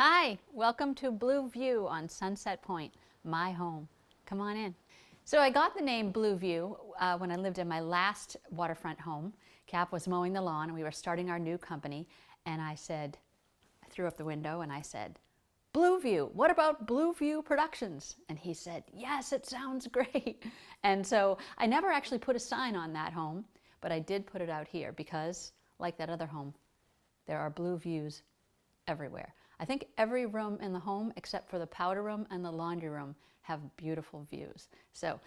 Hi, welcome to Blue View on Sunset Point, my home. Come on in. So I got the name Blue View when I lived in my last waterfront home. Cap was mowing the lawn and we were starting our new company, and I threw up the window and I said, Blue View, what about Blue View Productions? And he said, yes, it sounds great. And so I never actually put a sign on that home, but I did put it out here because, like that other home, there are blue views everywhere. I think every room in the home except for the powder room and the laundry room have beautiful views. So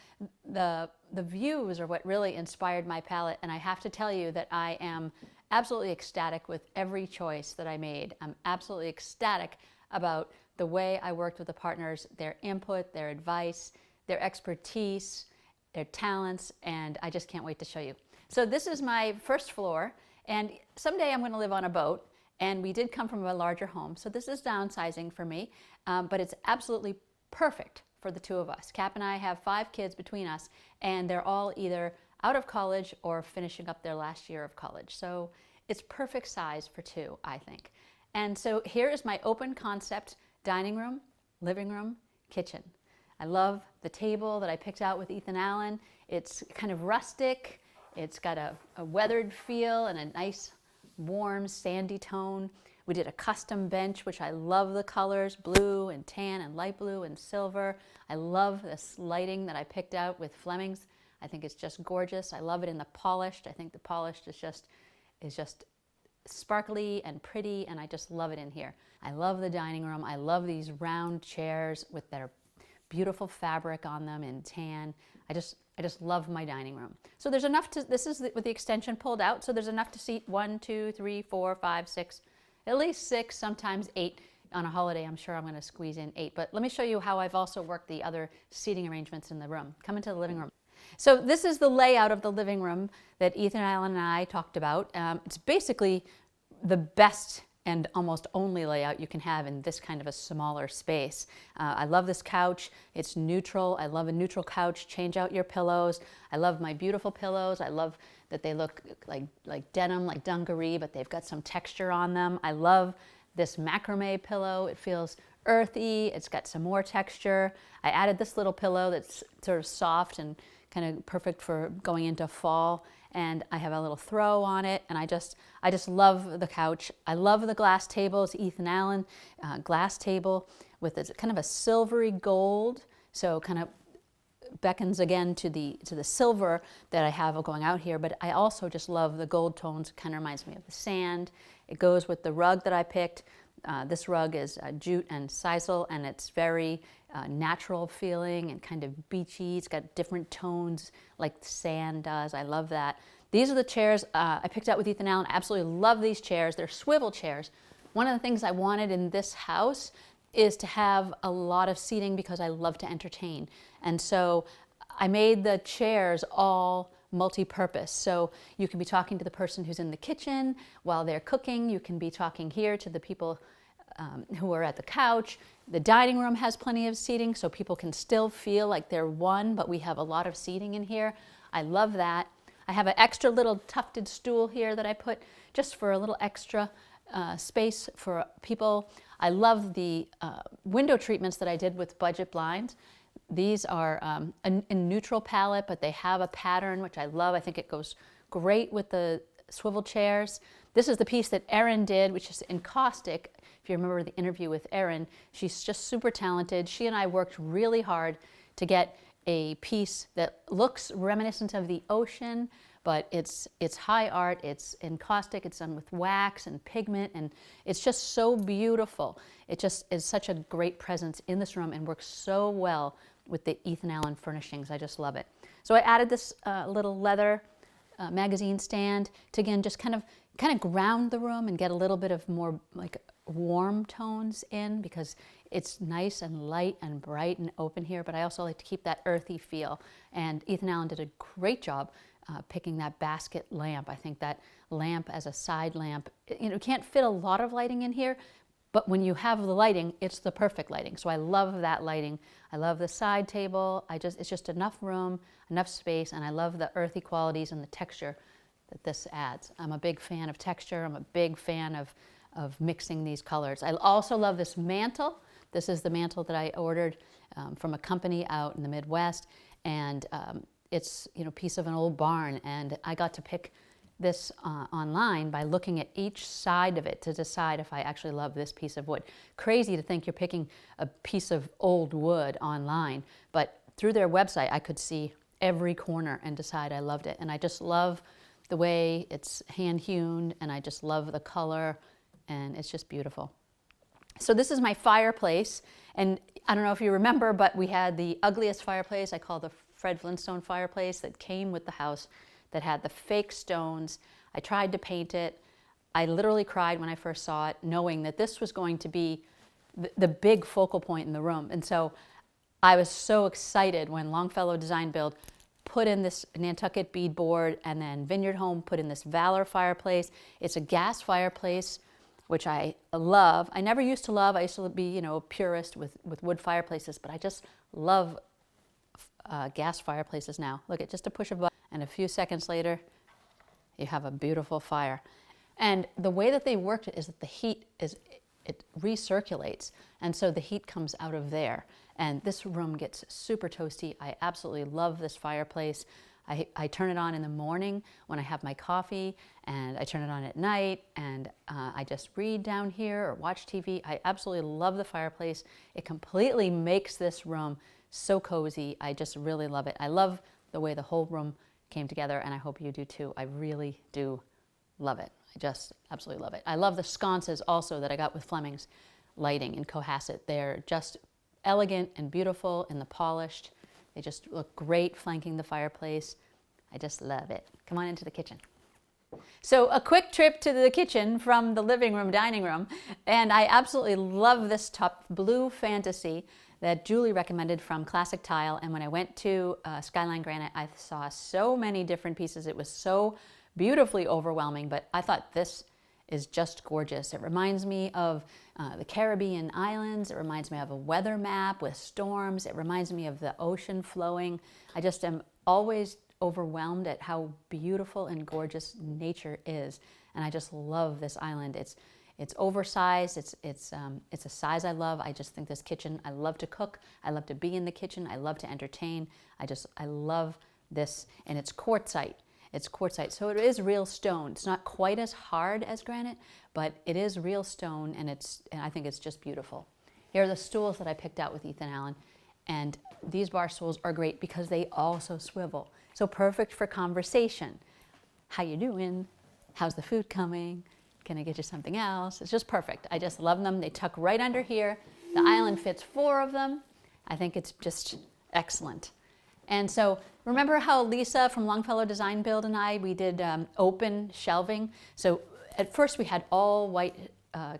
the views are what really inspired my palette, and I have to tell you that I am absolutely ecstatic with every choice that I made. I'm absolutely ecstatic about the way I worked with the partners, their input, their advice, their expertise, their talents, and I just can't wait to show you. So this is my first floor, and someday I'm going to live on a boat. And we did come from a larger home, so this is downsizing for me, but it's absolutely perfect for the two of us. Cap and I have 5 kids between us, and they're all either out of college or finishing up their last year of college. So it's perfect size for 2, I think. And so here is my open concept dining room, living room, kitchen. I love the table that I picked out with Ethan Allen. It's kind of rustic. It's got a weathered feel and a nice warm sandy tone. We did a custom bench, which I love the colors, blue and tan and light blue and silver. I love this lighting that I picked out with Fleming's. I think it's just gorgeous. I love it in the polished. I think the polished is just sparkly and pretty, and I just love it in here. I love the dining room. I love these round chairs with their beautiful fabric on them in tan. I just love my dining room. So there's enough to, this is with the extension pulled out, so there's enough to seat 1, 2, 3, 4, 5, 6, at least 6, sometimes 8. On a holiday, I'm sure I'm going to squeeze in 8. But let me show you how I've also worked the other seating arrangements in the room. Come into the living room. So this is the layout of the living room that Ethan Allen and I talked about. It's basically the best and almost only layout you can have in this kind of a smaller space. I love this couch. It's neutral. I love a neutral couch. Change out your pillows. I love my beautiful pillows. I love that they look like denim, like dungaree, but they've got some texture on them. I love this macrame pillow. It feels earthy. It's got some more texture. I added this little pillow that's sort of soft and kind of perfect for going into fall. And I have a little throw on it, and I just love the couch. I love the glass table. It's Ethan Allen glass table with this kind of a silvery gold, so kind of beckons again to the silver that I have going out here. But I also just love the gold tones. It kind of reminds me of the sand. It goes with the rug that I picked. This rug is jute and sisal, and it's very natural feeling and kind of beachy. It's got different tones like the sand does. I love that. These are the chairs I picked out with Ethan Allen. I absolutely love these chairs. They're swivel chairs. One of the things I wanted in this house is to have a lot of seating because I love to entertain. And so I made the chairs all multi-purpose. So you can be talking to the person who's in the kitchen while they're cooking. You can be talking here to the people who are at the couch. The dining room has plenty of seating so people can still feel like they're one, but we have a lot of seating in here. I love that. I have an extra little tufted stool here that I put just for a little extra space for people. I love the window treatments that I did with budget blinds. These are a neutral palette, but they have a pattern, which I love. I think it goes great with the swivel chairs. This is the piece that Erin did, which is in caustic. If you remember the interview with Erin, she's just super talented. She and I worked really hard to get a piece that looks reminiscent of the ocean, but it's high art, it's in caustic, it's done with wax and pigment, and it's just so beautiful. It just is such a great presence in this room and works so well with the Ethan Allen furnishings. I just love it. So I added this little leather magazine stand to, again, just kind of ground the room and get a little bit of more like warm tones in, because it's nice and light and bright and open here, but I also like to keep that earthy feel. And Ethan Allen did a great job picking that basket lamp. I think that lamp as a side lamp, you can't fit a lot of lighting in here, but when you have the lighting, it's the perfect lighting. So I love that lighting. I love the side table. It's just enough room, enough space, and I love the earthy qualities and the texture that this adds. I'm a big fan of texture. I'm a big fan of of mixing these colors. I also love this mantle. This is the mantle that I ordered from a company out in the Midwest, and it's a piece of an old barn, and I got to pick this online by looking at each side of it to decide if I actually love this piece of wood. Crazy to think you're picking a piece of old wood online, but through their website I could see every corner and decide I loved it. And I just love the way it's hand hewn, and I just love the color, and it's just beautiful. So this is my fireplace, and I don't know if you remember, but we had the ugliest fireplace I call the Fred Flintstone fireplace that came with the house, that had the fake stones. I tried to paint it. I literally cried when I first saw it, knowing that this was going to be the big focal point in the room. And so I was so excited when Longfellow Design Build put in this Nantucket beadboard, and then Vineyard Home put in this Valor fireplace. It's a gas fireplace, which I love. I never used to love. I used to be, a purist with wood fireplaces, but I just love gas fireplaces now. Look, at just a push of a button, and a few seconds later, you have a beautiful fire. And the way that they worked it is that the heat it recirculates, and so the heat comes out of there. And this room gets super toasty. I absolutely love this fireplace. I turn it on in the morning when I have my coffee, and I turn it on at night, and I just read down here or watch TV. I absolutely love the fireplace. It completely makes this room so cozy. I just really love it. I love the way the whole room came together, and I hope you do too. I really do love it. I just absolutely love it. I love the sconces also that I got with Fleming's Lighting in Cohasset. They're just elegant and beautiful in the polished. They just look great flanking the fireplace. I just love it. Come on into the kitchen. So a quick trip to the kitchen from the living room, dining room, and I absolutely love this top blue fantasy that Julie recommended from Classic Tile. And when I went to Skyline Granite, I saw so many different pieces. It was so beautifully overwhelming, but I thought this is just gorgeous. It reminds me of the Caribbean islands. It reminds me of a weather map with storms. It reminds me of the ocean flowing. I just am always overwhelmed at how beautiful and gorgeous nature is. And I just love this island. It's oversized. It's a size I love. I just think this kitchen, I love to cook. I love to be in the kitchen. I love to entertain. I love this, and it's quartzite. It's quartzite, so it is real stone. It's not quite as hard as granite, but it is real stone, and I think it's just beautiful. Here are the stools that I picked out with Ethan Allen, and these bar stools are great because they also swivel. So perfect for conversation. How you doing? How's the food coming? Can I get you something else? It's just perfect. I just love them. They tuck right under here. The island fits 4 of them. I think it's just excellent. And so remember how Lisa from Longfellow Design Build and we did open shelving? So at first we had all white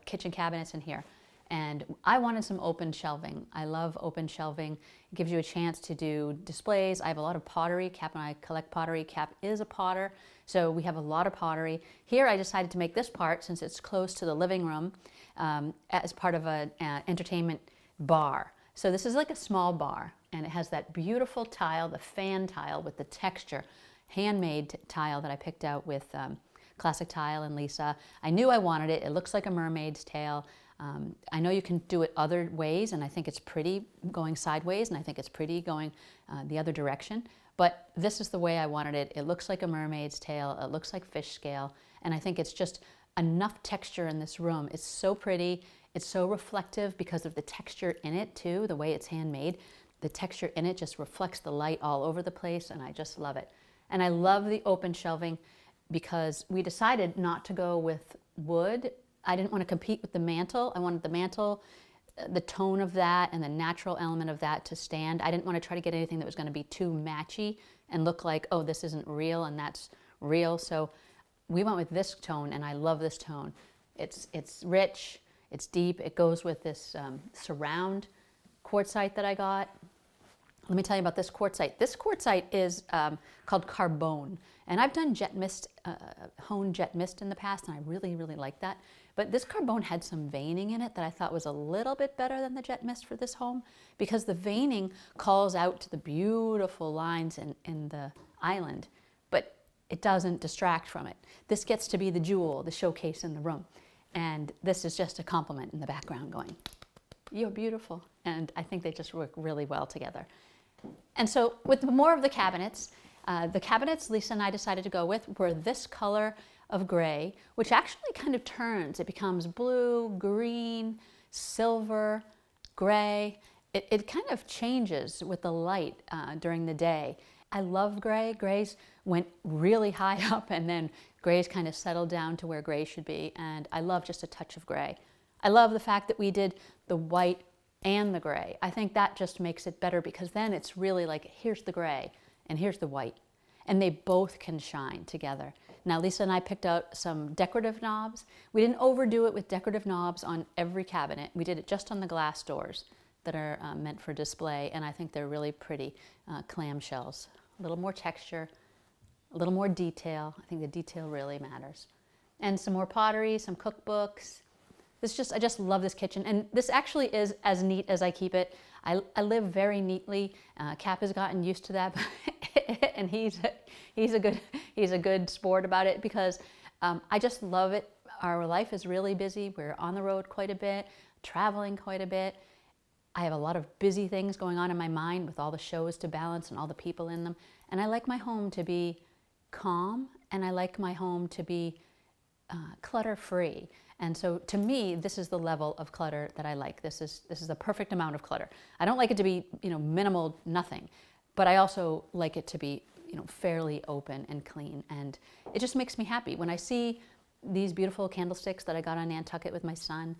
kitchen cabinets in here, and I wanted some open shelving. I love open shelving. It gives you a chance to do displays. I have a lot of pottery. Cap and I collect pottery. Cap is a potter, so we have a lot of pottery. Here I decided to make this part, since it's close to the living room, as part of an entertainment bar. So this is like a small bar, and it has that beautiful tile, the fan tile with the texture, handmade tile that I picked out with Classic Tile and Lisa. I knew I wanted it. It looks like a mermaid's tail. I know you can do it other ways, and I think it's pretty going sideways, and I think it's pretty going the other direction. But this is the way I wanted it. It looks like a mermaid's tail. It looks like fish scale, and I think it's just enough texture in this room. It's so pretty. It's so reflective because of the texture in it too, the way it's handmade. The texture in it just reflects the light all over the place, and I just love it. And I love the open shelving because we decided not to go with wood. I didn't want to compete with the mantle. I wanted the mantle, the tone of that and the natural element of that to stand. I didn't want to try to get anything that was going to be too matchy and look like, oh, this isn't real and that's real. So we went with this tone, and I love this tone. It's rich. It's deep. It goes with this surround quartzite that I got. Let me tell you about this quartzite. This quartzite is called Carbone, and I've done jet mist, honed jet mist in the past, and I really, really like that. But this Carbone had some veining in it that I thought was a little bit better than the jet mist for this home, because the veining calls out to the beautiful lines in the island, but it doesn't distract from it. This gets to be the jewel, the showcase in the room. And this is just a compliment in the background going, "You're beautiful." And I think they just work really well together. And so with more of the cabinets Lisa and I decided to go with were this color of gray, which actually kind of turns. It becomes blue, green, silver, gray. It kind of changes with the light during the day. I love gray. Grays went really high up, and then grays kind of settled down to where gray should be, and I love just a touch of gray. I love the fact that we did the white and the gray. I think that just makes it better, because then it's really like, here's the gray and here's the white, and they both can shine together. Now Lisa and I picked out some decorative knobs. We didn't overdo it with decorative knobs on every cabinet. We did it just on the glass doors that are meant for display, and I think they're really pretty clamshells. A little more texture, a little more detail. I think the detail really matters. And some more pottery, some cookbooks. I just love this kitchen, and this actually is as neat as I keep it. I live very neatly. Cap has gotten used to that, and he's a good sport about it, because I just love it. Our life is really busy. We're on the road quite a bit, traveling quite a bit. I have a lot of busy things going on in my mind with all the shows to balance and all the people in them, and I like my home to be calm, and I like my home to be clutter-free. And so to me, this is the level of clutter that I like. This is the perfect amount of clutter. I don't like it to be, minimal, nothing, but I also like it to be, fairly open and clean. And it just makes me happy. When I see these beautiful candlesticks that I got on Nantucket with my son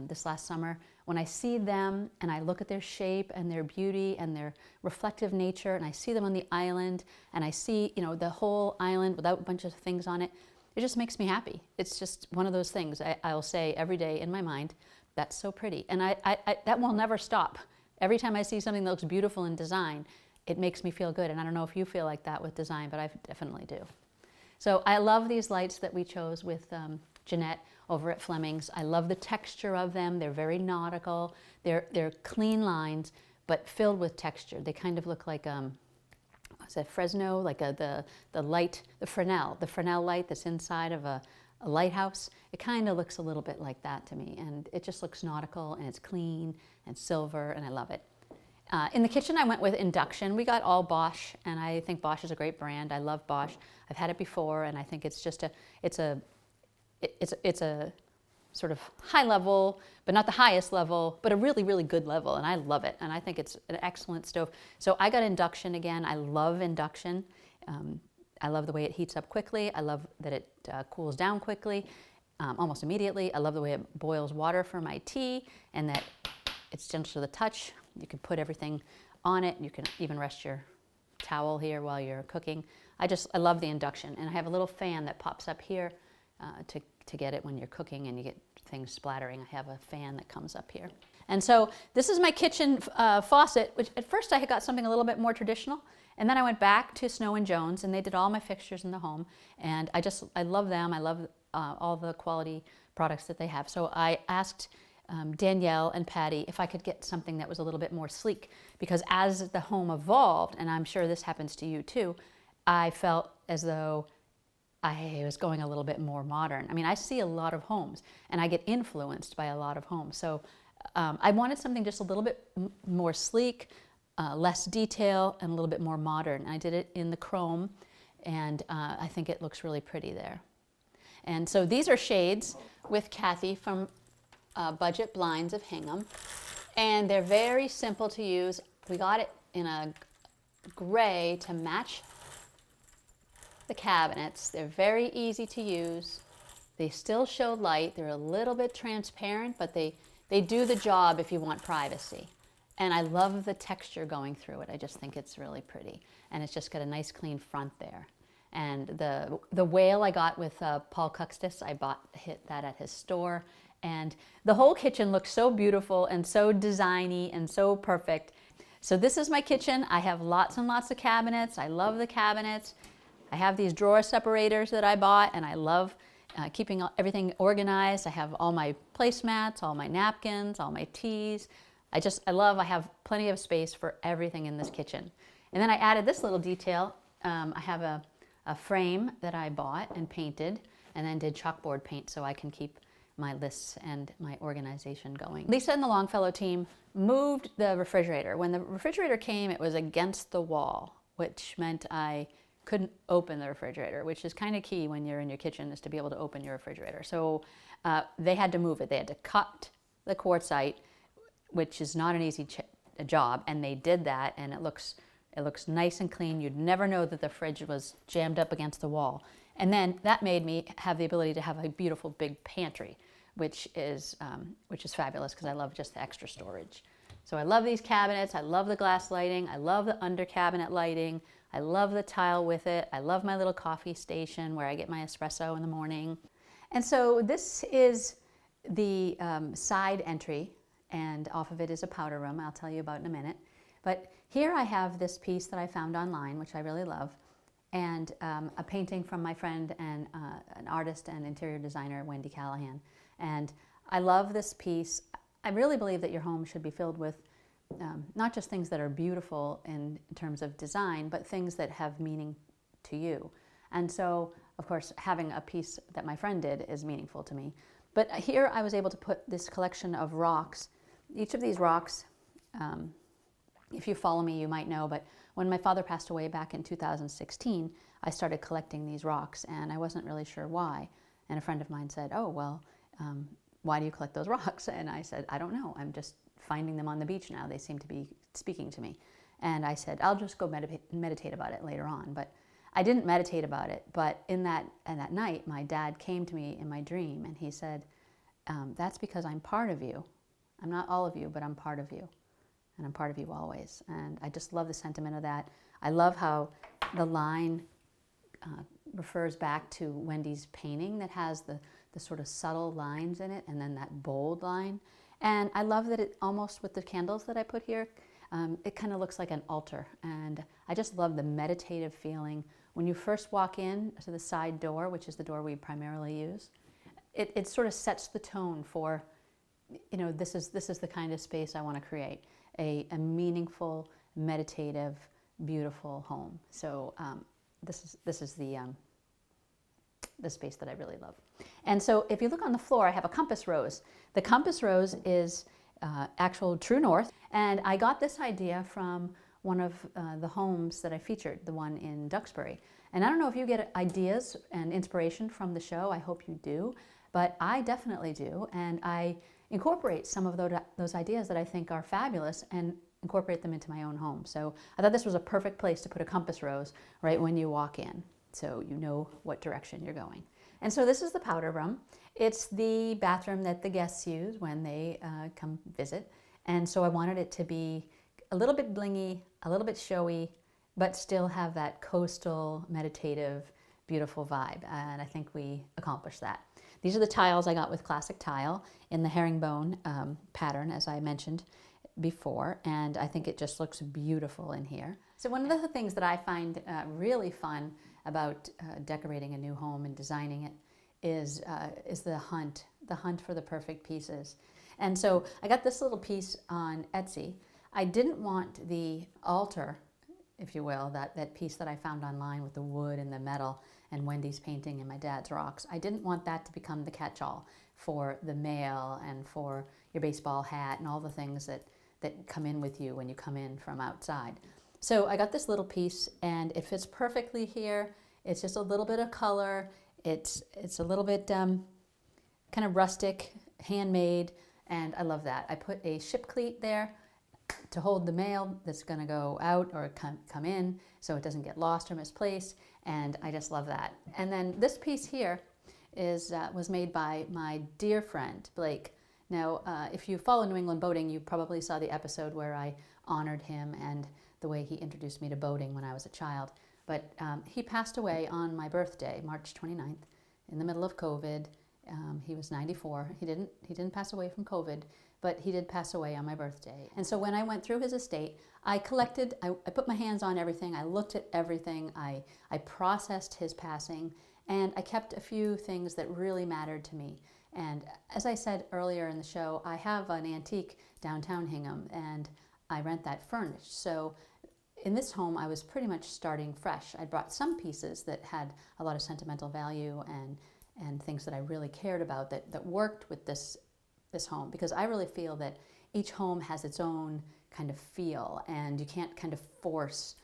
this last summer, when I see them and I look at their shape and their beauty and their reflective nature, and I see them on the island, and I see, the whole island without a bunch of things on it, it just makes me happy. It's just one of those things I'll say every day in my mind, that's so pretty. And that will never stop. Every time I see something that looks beautiful in design, it makes me feel good. And I don't know if you feel like that with design, but I definitely do. So I love these lights that we chose with Jeanette over at Fleming's. I love the texture of them. They're very nautical. They're clean lines, but filled with texture. They kind of look like is that Fresno, like the light, the Fresnel light that's inside of a lighthouse. It kind of looks a little bit like that to me, and it just looks nautical, and it's clean and silver, and I love it. In the kitchen, I went with induction. We got all Bosch, and I think Bosch is a great brand. I love Bosch. I've had it before, and I think it's just it's a sort of high level, but not the highest level, but a really, really good level, and I love it, and I think it's an excellent stove. So I got induction again. I love induction. I love the way it heats up quickly. I love that it cools down quickly, almost immediately. I love the way it boils water for my tea, and that it's gentle to the touch. You can put everything on it. You can even rest your towel here while you're cooking. I love the induction, and I have a little fan that pops up here to get it when you're cooking and you get things splattering. I have a fan that comes up here. And so this is my kitchen faucet, which at first I had got something a little bit more traditional, and then I went back to Snow & Jones, and they did all my fixtures in the home, and I love them. I love all the quality products that they have. So I asked Danielle and Patty if I could get something that was a little bit more sleek, because as the home evolved, and I'm sure this happens to you too, I felt as though I was going a little bit more modern. I mean, I see a lot of homes, and I get influenced by a lot of homes. So I wanted something just a little bit more sleek, less detail, and a little bit more modern. And I did it in the chrome, and I think it looks really pretty there. And so these are shades with Kathy from Budget Blinds of Hingham, and they're very simple to use. We got it in a gray to match the cabinets. They're very easy to use. They still show light. They're a little bit transparent, but they do the job if you want privacy. And I love the texture going through it. I just think it's really pretty. And it's just got a nice clean front there. And the whale I got with Paul Cuxtis, hit that at his store. And the whole kitchen looks so beautiful and so designy and so perfect. So this is my kitchen. I have lots and lots of cabinets. I love the cabinets. I have these drawer separators that I bought, and I love keeping everything organized. I have all my placemats, all my napkins, all my teas. I have plenty of space for everything in this kitchen. And then I added this little detail. I have a frame that I bought and painted, and then did chalkboard paint so I can keep my lists and my organization going. Lisa and the Longfellow team moved the refrigerator. When the refrigerator came, it was against the wall, which meant I couldn't open the refrigerator, which is kind of key when you're in your kitchen, is to be able to open your refrigerator. So they had to move it. They had to cut the quartzite, which is not an easy job, and they did that, and it looks nice and clean. You'd never know that the fridge was jammed up against the wall. And then that made me have the ability to have a beautiful big pantry, which is fabulous because I love just the extra storage. So I love these cabinets. I love the glass lighting. I love the under cabinet lighting. I love the tile with it. I love my little coffee station where I get my espresso in the morning. And so this is the side entry, and off of it is a powder room I'll tell you about in a minute. But here I have this piece that I found online, which I really love, and a painting from my friend and an artist and interior designer, Wendy Callahan. And I love this piece. I really believe that your home should be filled with not just things that are beautiful in terms of design, but things that have meaning to you. And so, of course, having a piece that my friend did is meaningful to me. But here I was able to put this collection of rocks. Each of these rocks, if you follow me, you might know, but when my father passed away back in 2016, I started collecting these rocks, and I wasn't really sure why. And a friend of mine said, "Oh, well, why do you collect those rocks?" And I said, "I don't know. I'm just finding them on the beach now. They seem to be speaking to me." And I said, "I'll just go meditate about it later on." But I didn't meditate about it. But in that night, my dad came to me in my dream, and he said, "That's because I'm part of you. I'm not all of you, but I'm part of you. And I'm part of you always." And I just love the sentiment of that. I love how the line refers back to Wendy's painting that has the sort of subtle lines in it, and then that bold line. And I love that it almost, with the candles that I put here, it kind of looks like an altar. And I just love the meditative feeling. When you first walk in to the side door, which is the door we primarily use, it sort of sets the tone for, this is the kind of space I want to create. A meaningful, meditative, beautiful home. So this is the space that I really love. And so if you look on the floor, I have a compass rose. The compass rose is actual true north, and I got this idea from one of the homes that I featured, the one in Duxbury. And I don't know if you get ideas and inspiration from the show. I hope you do, but I definitely do, and I incorporate some of those ideas that I think are fabulous and incorporate them into my own home. So I thought this was a perfect place to put a compass rose right when you walk in, so you know what direction you're going. And so this is the powder room. It's the bathroom that the guests use when they come visit. And so I wanted it to be a little bit blingy, a little bit showy, but still have that coastal, meditative, beautiful vibe. And I think we accomplished that. These are the tiles I got with Classic Tile in the herringbone pattern, as I mentioned before, and I think it just looks beautiful in here. So one of the things that I find really fun about decorating a new home and designing it is the hunt for the perfect pieces. And so I got this little piece on Etsy. I didn't want the altar, if you will, that piece that I found online with the wood and the metal and Wendy's painting and my dad's rocks. I didn't want that to become the catch-all for the mail and for your baseball hat and all the things that come in with you when you come in from outside. So I got this little piece, and it fits perfectly here. It's just a little bit of color. It's a little bit kind of rustic, handmade, and I love that. I put a ship cleat there to hold the mail that's going to go out or come in, so it doesn't get lost or misplaced, and I just love that. And then this piece here was made by my dear friend Blake. Now, if you follow New England boating, you probably saw the episode where I honored him and the way he introduced me to boating when I was a child. But he passed away on my birthday, March 29th, in the middle of COVID. He was 94. He didn't pass away from COVID, but he did pass away on my birthday. And so when I went through his estate, I put my hands on everything. I looked at everything. I processed his passing, and I kept a few things that really mattered to me. And as I said earlier in the show, I have an antique downtown Hingham, and I rent that furnished. So in this home, I was pretty much starting fresh. I brought some pieces that had a lot of sentimental value and things that I really cared about that worked with this home, because I really feel that each home has its own kind of feel, and you can't kind of force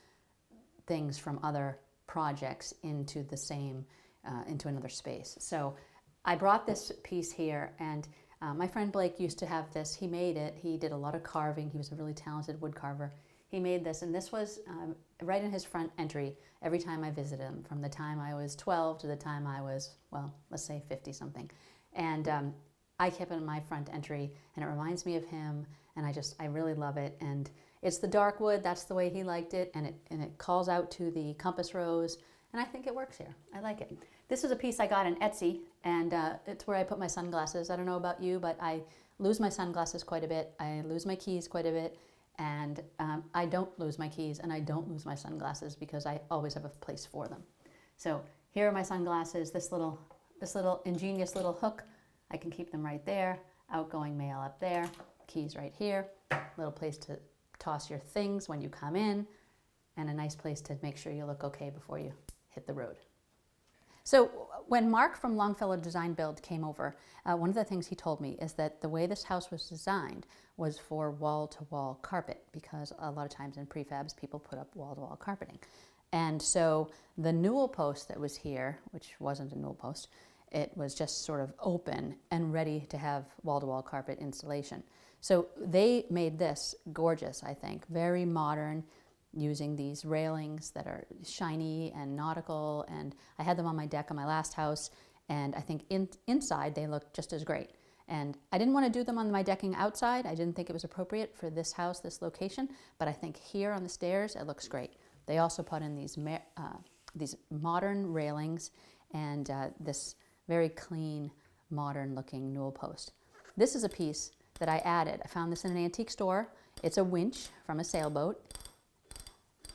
things from other projects into the same, into another space. So I brought this piece here, and my friend Blake used to have this. He made it. He did a lot of carving. He was a really talented wood carver. He made this, and this was right in his front entry every time I visited him, from the time I was 12 to the time I was, well, let's say 50 something. And I kept it in my front entry, and it reminds me of him, and I really love it. And it's the dark wood, that's the way he liked it, and it calls out to the compass rose, and I think it works here. I like it. This is a piece I got in Etsy, and it's where I put my sunglasses. I don't know about you, but I lose my sunglasses quite a bit. I lose my keys quite a bit, and I don't lose my keys, and I don't lose my sunglasses because I always have a place for them. So here are my sunglasses, this little ingenious little hook. I can keep them right there, outgoing mail up there, keys right here, little place to toss your things when you come in, and a nice place to make sure you look okay before you hit the road. So when Mark from Longfellow Design Build came over, one of the things he told me is that the way this house was designed was for wall-to-wall carpet, because a lot of times in prefabs people put up wall-to-wall carpeting. And so the newel post that was here, which wasn't a newel post, it was just sort of open and ready to have wall-to-wall carpet installation. So they made this gorgeous, I think, very modern, using these railings that are shiny and nautical, and I had them on my deck on my last house, and I think inside they look just as great. And I didn't want to do them on my decking outside. I didn't think it was appropriate for this house, this location, but I think here on the stairs it looks great. They also put in these modern railings and this very clean, modern looking newel post. This is a piece that I added. I found this in an antique store. It's a winch from a sailboat.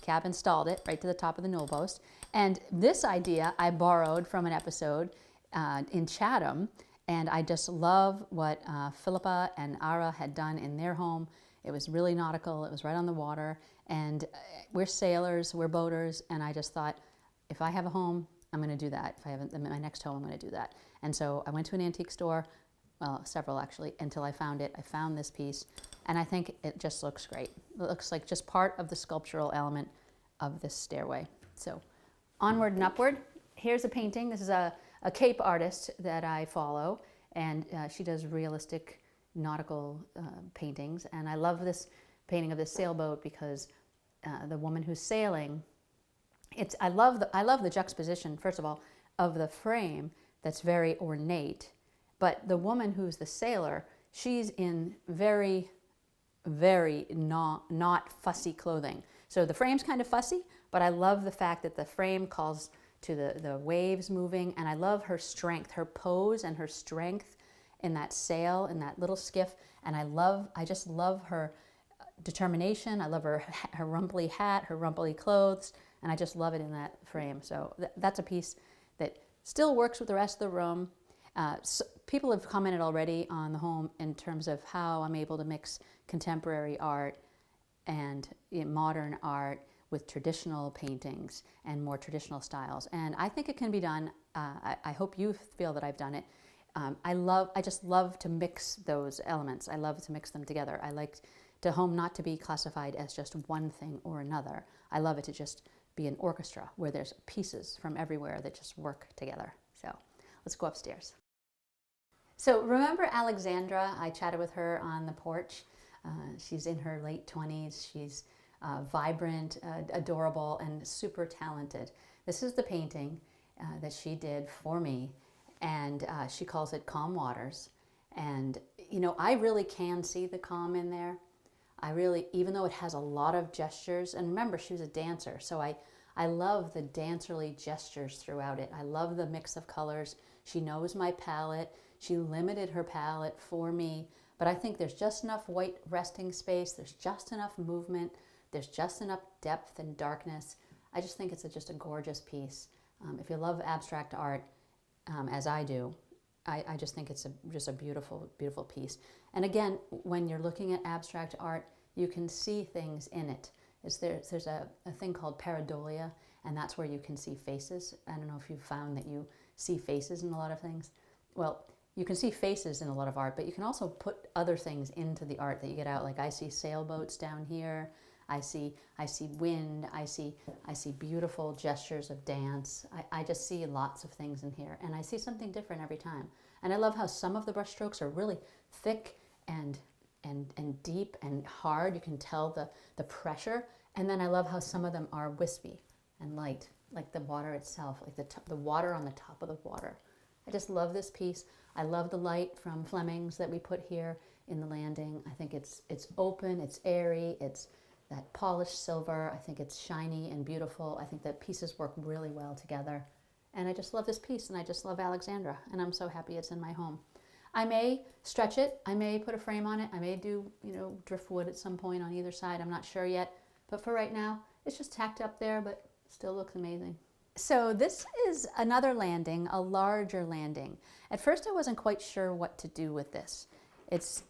Cab installed it right to the top of the newel post. And this idea I borrowed from an episode in Chatham, and I just love what Philippa and Ara had done in their home. It was really nautical, it was right on the water, and we're sailors, we're boaters, and I just thought, if I have a home, I'm going to do that. If I have my next home, I'm going to do that. And so I went to an antique store, well, several actually, until I found it. I found this piece, and I think it just looks great. It looks like just part of the sculptural element of this stairway. So onward and upward. Here's a painting. This is a Cape artist that I follow, and she does realistic nautical paintings. And I love this painting of this sailboat because the woman who's sailing, I love the juxtaposition, first of all, of the frame that's very ornate, but the woman who's the sailor, she's in very, very not fussy clothing. So the frame's kind of fussy, but I love the fact that the frame calls to the waves moving, and I love her strength, her pose and her strength in that sail, in that little skiff, and I just love her determination. I love her rumply hat, her rumply clothes, and I just love it in that frame. So that's a piece that still works with the rest of the room. So people have commented already on the home in terms of how I'm able to mix contemporary art and modern art with traditional paintings and more traditional styles. And I think it can be done. I hope you feel that I've done it. I just love to mix those elements. I love to mix them together. I like the home not to be classified as just one thing or another. I love it to just be an orchestra where there's pieces from everywhere that just work together. So let's go upstairs. So remember Alexandra? I chatted with her on the porch. She's in her late 20s. She's vibrant, adorable, and super talented. This is the painting that she did for me, and she calls it Calm Waters. And you know, I really can see the calm in there. I really, even though it has a lot of gestures, and remember, she was a dancer, so I love the dancerly gestures throughout it. I love the mix of colors. She knows my palette. She limited her palette for me, but I think there's just enough white resting space. There's just enough movement. There's just enough depth and darkness. I just think it's just a gorgeous piece. If you love abstract art, as I do, I just think it's just a beautiful, beautiful piece. And again, when you're looking at abstract art, you can see things in it. There's a thing called pareidolia, and that's where you can see faces. I don't know if you've found that you see faces in a lot of things. Well, you can see faces in a lot of art, but you can also put other things into the art that you get out. Like I see sailboats down here. I see wind. I see beautiful gestures of dance. I just see lots of things in here, and I see something different every time. And I love how some of the brush strokes are really thick and deep and hard. You can tell the pressure. And then I love how some of them are wispy and light, like the water itself, like the water on the top of the water. I just love this piece. I love the light from Fleming's that we put here in the landing. I think it's open, it's airy, it's that polished silver. I think it's shiny and beautiful. I think that pieces work really well together. And I just love this piece, and I just love Alexandra, and I'm so happy it's in my home. I may stretch it. I may put a frame on it. I may do, driftwood at some point on either side. I'm not sure yet. But for right now, it's just tacked up there, but still looks amazing. So this is another landing, a larger landing. At first I wasn't quite sure what to do with this. It's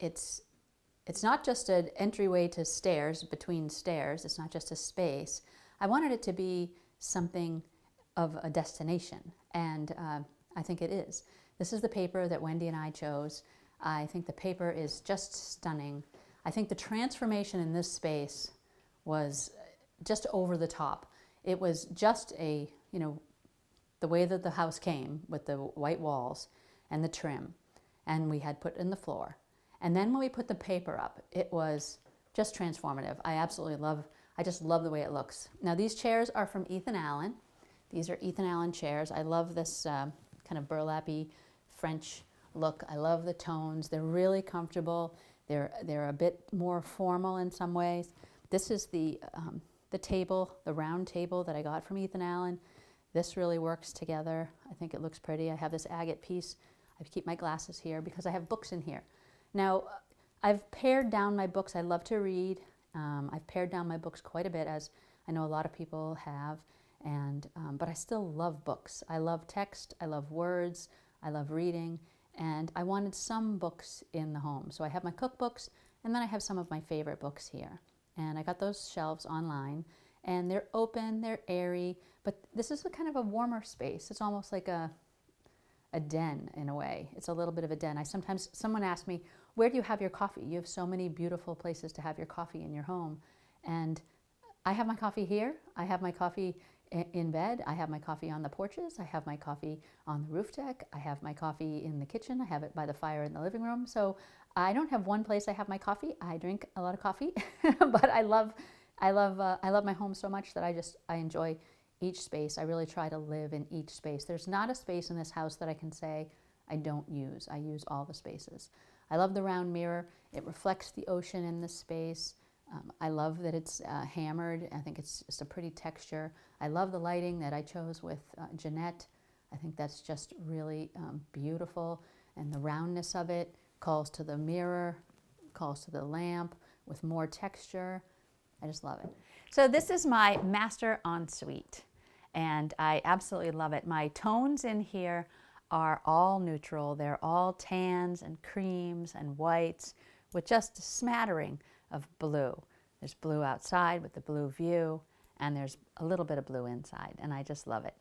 not just an entryway to stairs, between stairs. It's not just a space. I wanted it to be something of a destination, and I think it is. This is the paper that Wendy and I chose. I think the paper is just stunning. I think the transformation in this space was just over the top. It was just the way that the house came with the white walls and the trim, and we had put in the floor. And then when we put the paper up, it was just transformative. I just love the way it looks. Now these chairs are from Ethan Allen. These are Ethan Allen chairs. I love this kind of burlappy French look. I love the tones. They're really comfortable. They're a bit more formal in some ways. This is the table, the round table that I got from Ethan Allen. This really works together. I think it looks pretty. I have this agate piece. I keep my glasses here because I have books in here. Now, I've pared down my books. I love to read. I've pared down my books quite a bit, as I know a lot of people have, but I still love books. I love text. I love words. I love reading, and I wanted some books in the home. So I have my cookbooks, and then I have some of my favorite books here. And I got those shelves online, and they're open, they're airy, but this is a kind of a warmer space. It's almost like a den in a way. It's a little bit of a den. Someone asks me, where do you have your coffee? You have so many beautiful places to have your coffee in your home. And I have my coffee here. I have my coffee in bed. I have my coffee on the porches. I have my coffee on the roof deck. I have my coffee in the kitchen. I have it by the fire in the living room. So I don't have one place I have my coffee. I drink a lot of coffee, but I love my home so much that I enjoy each space. I really try to live in each space. There's not a space in this house that I can say I don't use. I use all the spaces. I love the round mirror. It reflects the ocean in this space. I love that it's hammered. I think it's just a pretty texture. I love the lighting that I chose with Jeanette. I think that's just really beautiful, and the roundness of it calls to the mirror, calls to the lamp with more texture. I just love it. So this is my master ensuite, and I absolutely love it. My tones in here are all neutral. They're all tans and creams and whites with just a smattering of blue. There's blue outside with the blue view, and there's a little bit of blue inside, and I just love it.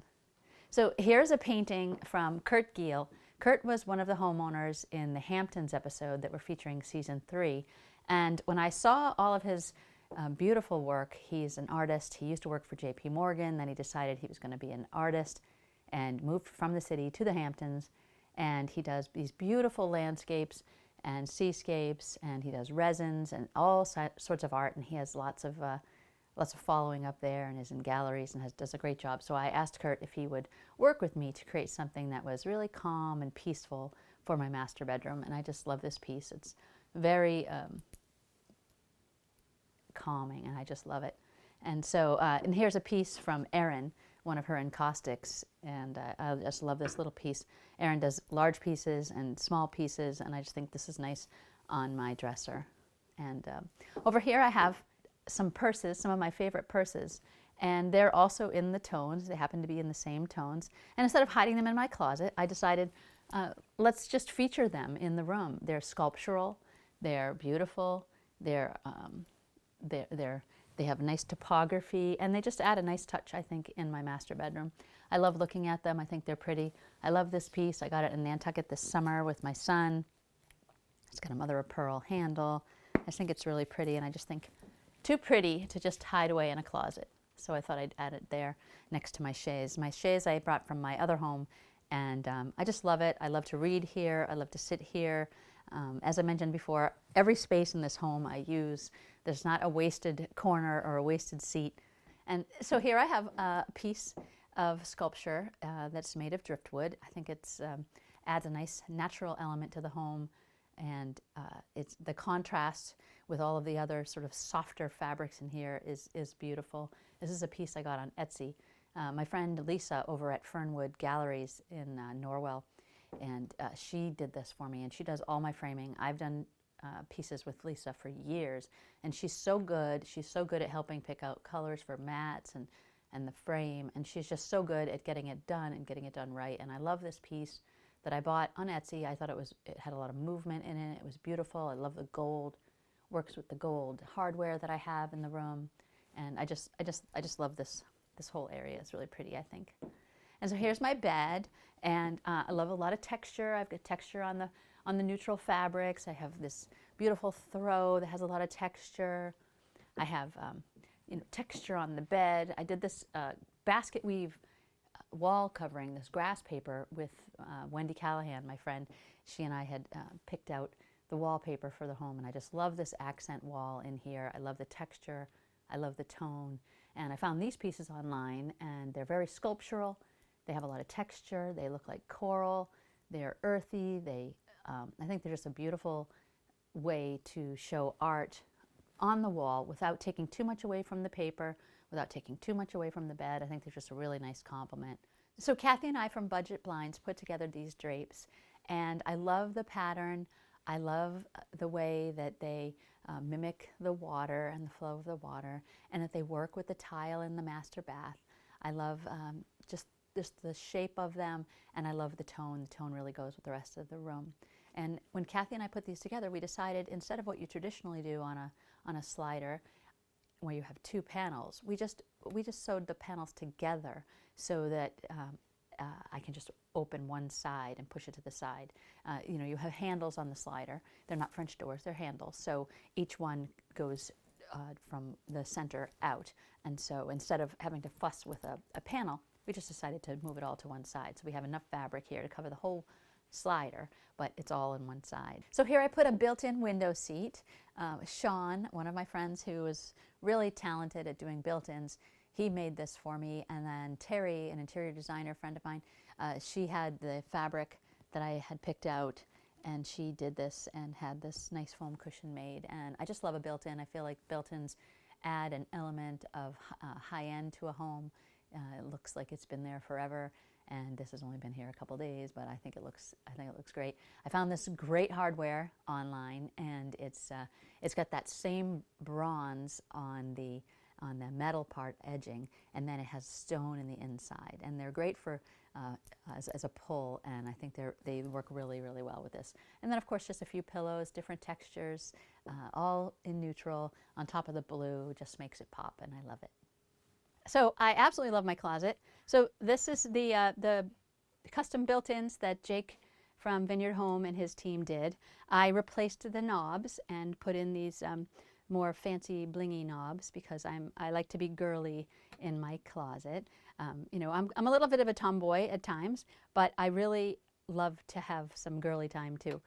So here's a painting from Kurt Giel. Kurt was one of the homeowners in the Hamptons episode that we're featuring season 3, and when I saw all of his beautiful work, he's an artist. He used to work for J.P. Morgan, then he decided he was going to be an artist and moved from the city to the Hamptons, and he does these beautiful landscapes and seascapes, and he does resins and all sorts of art, and he has lots of following up there, and is in galleries and does a great job. So I asked Kurt if he would work with me to create something that was really calm and peaceful for my master bedroom, and I just love this piece. It's very calming, and I just love it. And so, and here's a piece from Erin, one of her encaustics, and I just love this little piece. Erin does large pieces and small pieces, and I just think this is nice on my dresser. And over here I have some purses, some of my favorite purses, and they're also in the tones. They happen to be in the same tones. And instead of hiding them in my closet, I decided let's just feature them in the room. They're sculptural, they're beautiful, they have nice topography, and they just add a nice touch, I think, in my master bedroom. I love looking at them. I think they're pretty. I love this piece. I got it in Nantucket this summer with my son. It's got a mother of pearl handle. I just think it's really pretty, and I just think too pretty to just hide away in a closet. So I thought I'd add it there next to my chaise. My chaise I brought from my other home, and I just love it. I love to read here. I love to sit here. As I mentioned before, every space in this home I use. There's not a wasted corner or a wasted seat. And so here I have a piece of sculpture that's made of driftwood. I think it's adds a nice natural element to the home, and it's the contrast with all of the other sort of softer fabrics in here is beautiful. This is a piece I got on Etsy. My friend Lisa over at Fernwood Galleries in Norwell, and she did this for me, and she does all my framing. I've done pieces with Lisa for years, and she's so good. She's so good at helping pick out colors for mats and the frame, and she's just so good at getting it done and getting it done right. And I love this piece that I bought on Etsy. I thought it had a lot of movement in it. It was beautiful. I love the gold. Works with the gold hardware that I have in the room, and I just love this whole area. It's really pretty, I think. And so here's my bed, and I love a lot of texture. I've got texture on the neutral fabrics. I have this beautiful throw that has a lot of texture. I have texture on the bed. I did this basket weave wall covering, this grass paper with Wendy Callahan, my friend. She and I had picked out the wallpaper for the home, and I just love this accent wall in here. I love the texture. I love the tone. And I found these pieces online, and they're very sculptural. They have a lot of texture. They look like coral. They're earthy. I think they're just a beautiful way to show art on the wall without taking too much away from the paper, without taking too much away from the bed. I think they're just a really nice compliment. So Kathy and I from Budget Blinds put together these drapes, and I love the pattern. I love the way that they mimic the water and the flow of the water, and that they work with the tile in the master bath. I love just the shape of them, and I love the tone. The tone really goes with the rest of the room. And when Kathy and I put these together, we decided instead of what you traditionally do on a slider, where you have two panels, we just sewed the panels together so that I can just open one side and push it to the side. You have handles on the slider. They're not French doors, they're handles. So each one goes from the center out. And so instead of having to fuss with a panel, we just decided to move it all to one side. So we have enough fabric here to cover the whole slider, but it's all in one side. So here I put a built-in window seat. Sean, one of my friends who was really talented at doing built-ins, he made this for me. And then Terry, an interior designer friend of mine, she had the fabric that I had picked out, and she did this and had this nice foam cushion made. And I just love a built-in. I feel like built-ins add an element of high-end to a home. It looks like it's been there forever, and this has only been here a couple days, but I think it looks great. I found this great hardware online, and it's got that same bronze on the metal part edging, and then it has stone in the inside, and they're great for as a pull, and I think they work really, really well with this. And then of course just a few pillows, different textures, all in neutral on top of the blue, just makes it pop, and I love it. So I absolutely love my closet. So this is the custom built-ins that Jake from Vineyard Home and his team did. I replaced the knobs and put in these more fancy blingy knobs because I like to be girly in my closet. I'm a little bit of a tomboy at times, but I really love to have some girly time too.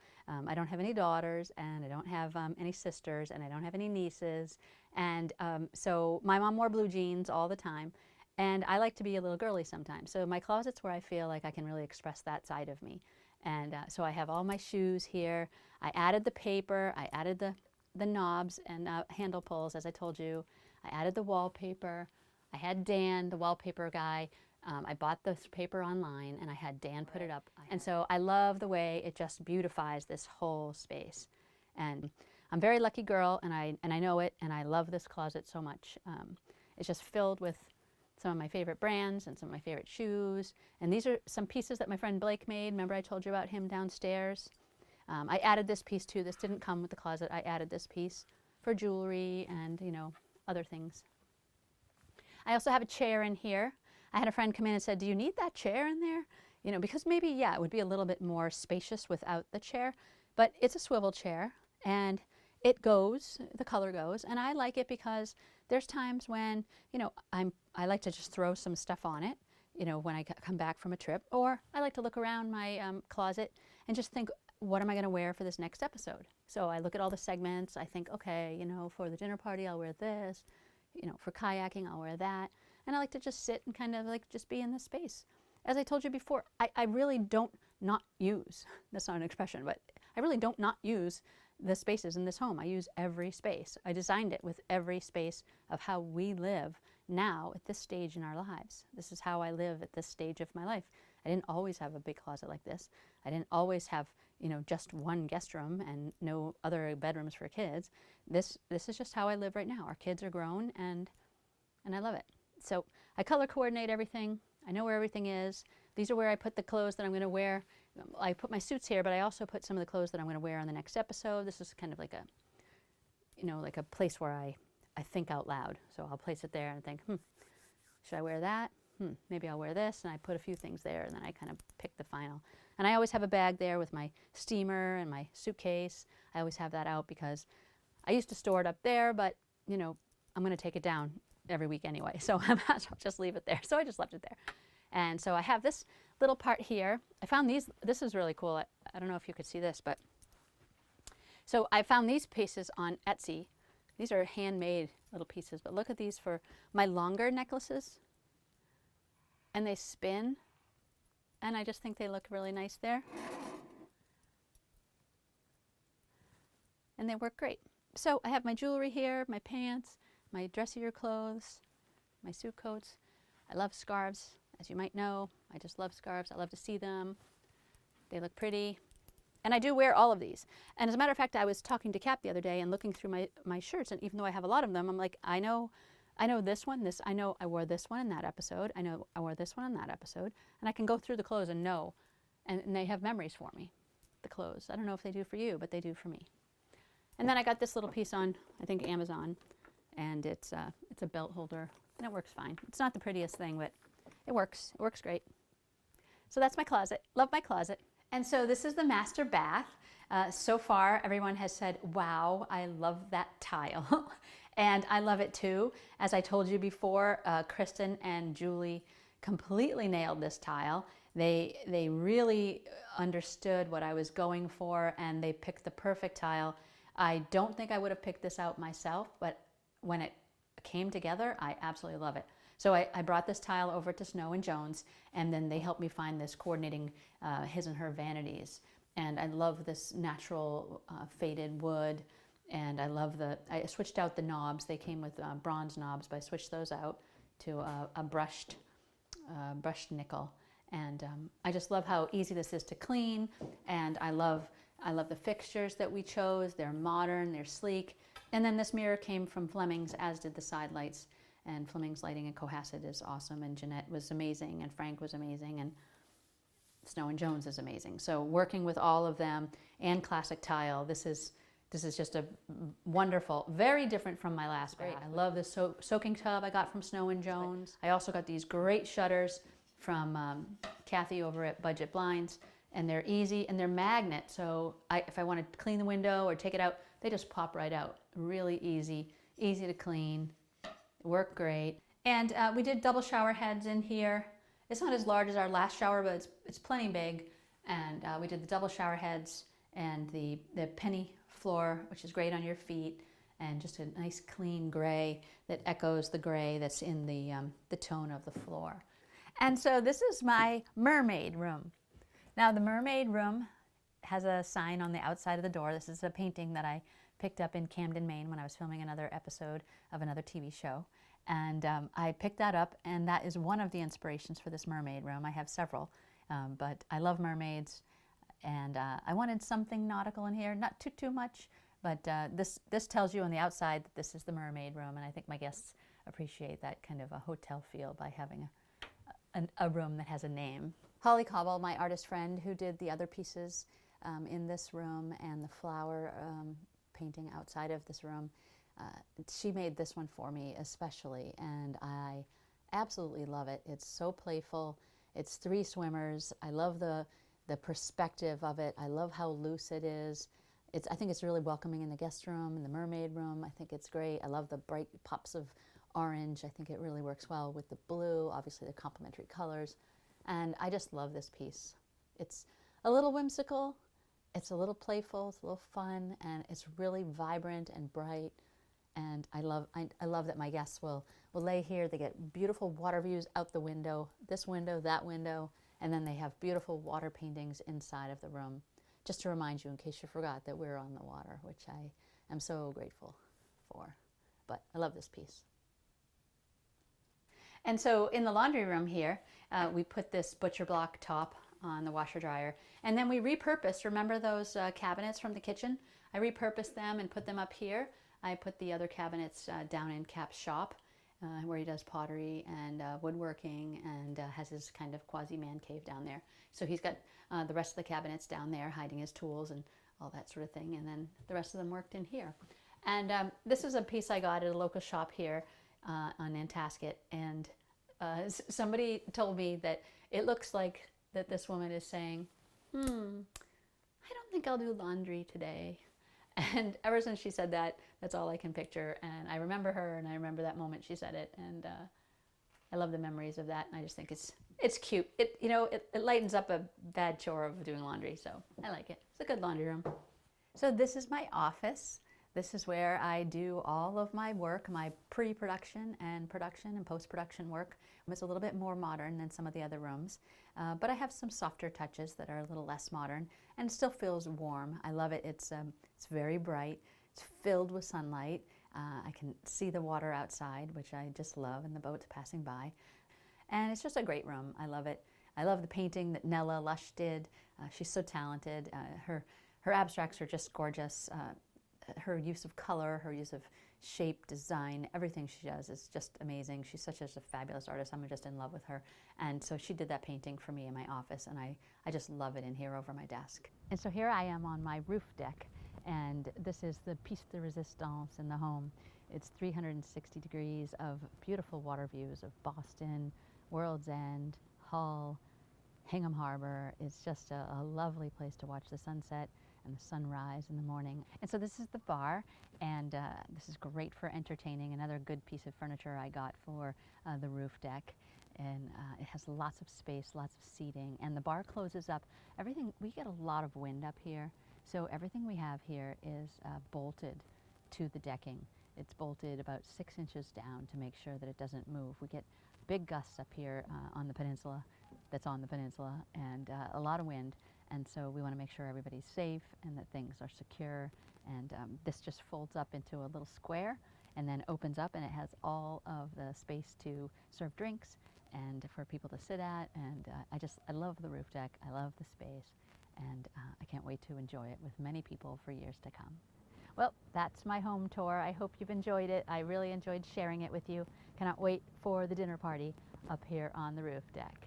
I don't have any daughters, and I don't have any sisters, and I don't have any nieces, and so my mom wore blue jeans all the time, and I like to be a little girly sometimes. So my closet's where I feel like I can really express that side of me. And so I have all my shoes here. I added the paper, I added the knobs and handle pulls, as I told you. I added the wallpaper. I had Dan, the wallpaper guy. I bought this paper online, and I had Dan put it up. And so I love the way it just beautifies this whole space. And I'm a very lucky girl, and I know it, and I love this closet so much. It's just filled with some of my favorite brands and some of my favorite shoes. And these are some pieces that my friend Blake made. Remember I told you about him downstairs? I added this piece too. This didn't come with the closet. I added this piece for jewelry and, other things. I also have a chair in here. I had a friend come in and said, do you need that chair in there? You know, because maybe, yeah, it would be a little bit more spacious without the chair, but it's a swivel chair and it goes, the color goes, and I like it because there's times when, you know, I like to just throw some stuff on it, you know, when I come back from a trip, or I like to look around my closet and just think, what am I going to wear for this next episode? So I look at all the segments, I think, okay, you know, for the dinner party, I'll wear this, you know, for kayaking, I'll wear that, and I like to just sit and kind of like just be in this space. As I told you before, I really don't not use, that's not an expression, but I really don't not use the spaces in this home. I use every space. I designed it with every space of how we live now at this stage in our lives. This is how I live at this stage of my life. I didn't always have a big closet like this. I didn't always have, you know, just one guest room and no other bedrooms for kids. This is just how I live right now. Our kids are grown and I love it. So I color coordinate everything. I know where everything is. These are where I put the clothes that I'm going to wear. I put my suits here, but I also put some of the clothes that I'm going to wear on the next episode. This is kind of like a, you know, like a place where I think out loud. So I'll place it there and think, should I wear that? Maybe I'll wear this. And I put a few things there and then I kind of pick the final. And I always have a bag there with my steamer and my suitcase. I always have that out because I used to store it up there, but, you know, I'm going to take it down every week anyway. So I might as well just leave it there. So I just left it there. And so I have this little part here. I found these, this is really cool. I don't know if you could see this, but so I found these pieces on Etsy. These are handmade little pieces, but look at these for my longer necklaces. And they spin, and I just think they look really nice there. And they work great. So I have my jewelry here, my pants, my dressier clothes, my suit coats. I love scarves. As you might know, I just love scarves. I love to see them. They look pretty. And I do wear all of these. And as a matter of fact, I was talking to Cap the other day and looking through my shirts, and even though I have a lot of them, I'm like, I know this one, I know I wore this one in that episode. I know I wore this one in that episode. And I can go through the clothes and know. And they have memories for me, the clothes. I don't know if they do for you, but they do for me. And then I got this little piece on, I think, Amazon. And it's a belt holder, and it works fine. It's not the prettiest thing, but it works. It works great. So that's my closet. Love my closet. And so this is the master bath. So far, everyone has said, wow, I love that tile. And I love it too. As I told you before, Kristen and Julie completely nailed this tile. They really understood what I was going for, and they picked the perfect tile. I don't think I would have picked this out myself, but when it came together, I absolutely love it. So I brought this tile over to Snow and Jones, and then they helped me find this coordinating his and her vanities. And I love this natural faded wood, and I switched out the knobs. They came with bronze knobs, but I switched those out to a brushed nickel. And I just love how easy this is to clean, and I love the fixtures that we chose. They're modern, they're sleek. And then this mirror came from Fleming's, as did the side lights. And Fleming's lighting in Cohasset is awesome, and Jeanette was amazing, and Frank was amazing, and Snow and Jones is amazing. So working with all of them and Classic Tile, this is just a wonderful, very different from my last bath. I love this soaking tub I got from Snow and Jones. I also got these great shutters from Kathy over at Budget Blinds, and they're easy and they're magnet. So if I want to clean the window or take it out, they just pop right out. Really easy to clean. Work great. And we did double shower heads in here. It's not as large as our last shower, but it's plenty big. And we did the double shower heads and the penny floor, which is great on your feet, and just a nice clean gray that echoes the gray that's in the tone of the floor. And so this is my mermaid room. Now the mermaid room has a sign on the outside of the door. This is a painting that I picked up in Camden, Maine when I was filming another episode of another TV show. And I picked that up, and that is one of the inspirations for this mermaid room. I have several, but I love mermaids, and I wanted something nautical in here, not too much, but this tells you on the outside that this is the mermaid room, and I think my guests appreciate that kind of a hotel feel by having a room that has a name. Holly Cobble, my artist friend who did the other pieces in this room and the flower painting outside of this room, she made this one for me especially, and I absolutely love it. It's so playful. It's 3 swimmers. I love the perspective of it. I love how loose it is. I think it's really welcoming in the guest room, in the mermaid room. I think it's great. I love the bright pops of orange. I think it really works well with the blue. Obviously, the complementary colors. And I just love this piece. It's a little whimsical. It's a little playful. It's a little fun. And it's really vibrant and bright. And I love that my guests will lay here. They get beautiful water views out the window, this window, that window. And then they have beautiful water paintings inside of the room. Just to remind you, in case you forgot, that we're on the water, which I am so grateful for. But I love this piece. And so in the laundry room here, we put this butcher block top on the washer dryer. And then we repurposed, remember those cabinets from the kitchen? I repurposed them and put them up here. I put the other cabinets down in Cap's shop, where he does pottery and woodworking, and has his kind of quasi-man cave down there. So he's got the rest of the cabinets down there hiding his tools and all that sort of thing, and then the rest of them worked in here. And this is a piece I got at a local shop here on Nantasket, and somebody told me that it looks like that this woman is saying, I don't think I'll do laundry today. And ever since she said that, that's all I can picture. And I remember her, and I remember that moment she said it. And I love the memories of that. And I just think it's cute. It lightens up a bad chore of doing laundry. So I like it. It's a good laundry room. So this is my office. This is where I do all of my work, my pre-production and production and post-production work. It's a little bit more modern than some of the other rooms, but I have some softer touches that are a little less modern, and it still feels warm. I love it. It's very bright. It's filled with sunlight. I can see the water outside, which I just love, and the boats passing by. And it's just a great room. I love it. I love the painting that Nella Lush did. She's so talented. Her abstracts are just gorgeous. Her use of color, her use of shape, design, everything she does is just amazing. She's such a fabulous artist. I'm just in love with her. And so she did that painting for me in my office, and I just love it in here over my desk. And so here I am on my roof deck, and this is the piece de resistance in the home. It's 360 degrees of beautiful water views of Boston, World's End, Hull, Hingham Harbor. It's just a lovely place to watch the sunset and the sunrise in the morning. And so this is the bar, and this is great for entertaining. Another good piece of furniture I got for the roof deck. And it has lots of space, lots of seating, and the bar closes up. We get a lot of wind up here, so everything we have here is bolted to the decking. It's bolted about 6 inches down to make sure that it doesn't move. We get big gusts up here on the peninsula, and a lot of wind. And so we want to make sure everybody's safe and that things are secure. And this just folds up into a little square and then opens up, and it has all of the space to serve drinks and for people to sit at. And I love the roof deck. I love the space. And I can't wait to enjoy it with many people for years to come. Well, that's my home tour. I hope you've enjoyed it. I really enjoyed sharing it with you. Cannot wait for the dinner party up here on the roof deck.